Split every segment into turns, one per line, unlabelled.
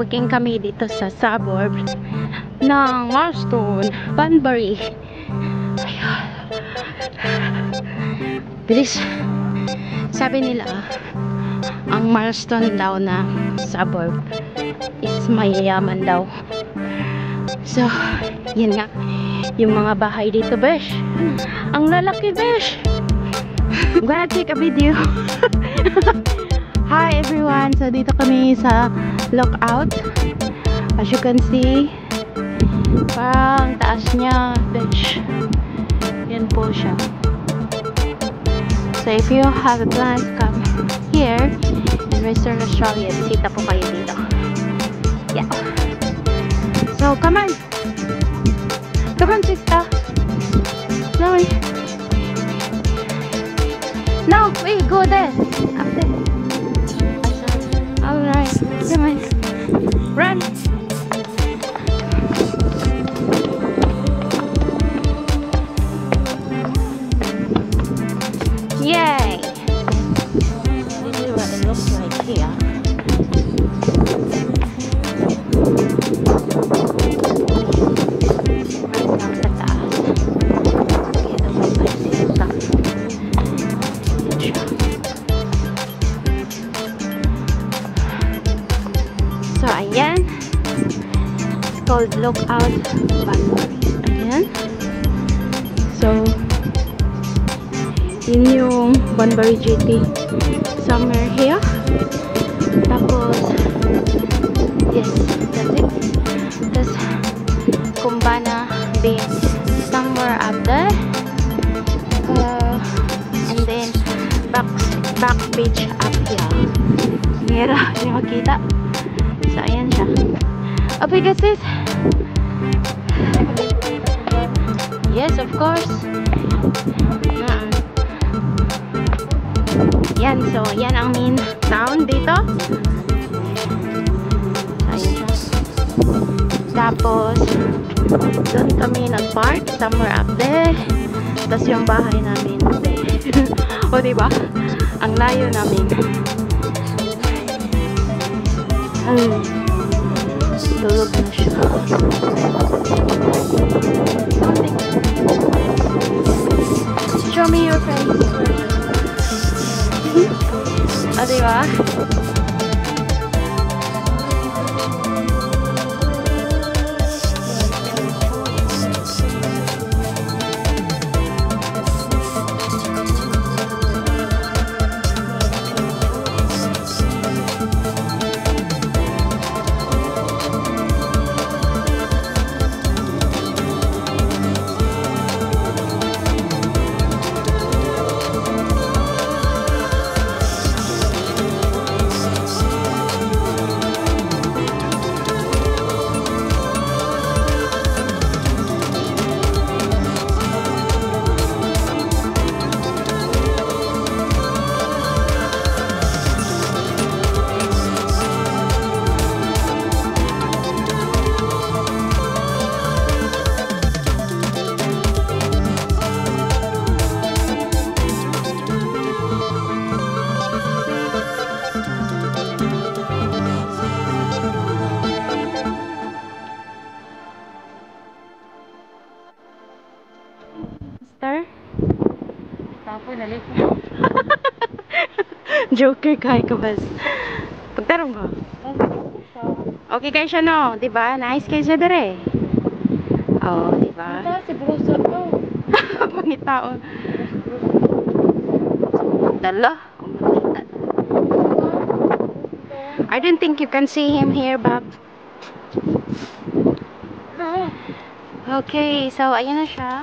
walking kami dito sa suburbs ng Marston, Banbury. Ayan. Bilis. Sabi nila, ang Marston daw na suburb is mayayaman daw. So, yun nga. Yung mga bahay dito, besh. Ang lalaki, besh. I'm gonna take a video. Hi everyone. So, dito kami sa lookout. As you can see, parang taas niya, besh. Yan po siya. So, if you have a plan to come here in Western Australia, bisita po kayo dito. Yeah. So, come on. Come on, sister. No, no, wait, go there. Up there. Alright, come on. Run. Yay. This is what it looks like here. So, ayan. It's called Lookout Banbury. Ayan. So, yun yung Banbury GT. Somewhere here. Tapos, yes, that's it. Tapos, Kumbana Bay. Somewhere up there. And then, back beach up here. Mira, hindi makita. So, ayan siya. Okay, guys, sis. Yes, of course. Yan, so, yan ang main town dito. So, ayan siya. Tapos, doon kami nag-park. Somewhere up there. Tapos yung bahay namin. O, diba? Ang layo namin. Tulog na siya. Show me your face. O, diba? Tapo na liko. Joker kay ka bas. Pagtarong ko. Okay kayo siya no, 'di ba? Nice kayo siya dire. Oh, 'di ba? Ito si Bruso to. Pangitaon. Dala. I don't think you can see him here, Bob. Okay, so ayan na siya.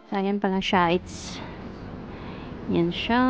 So, ayan pala siya. Yan siya.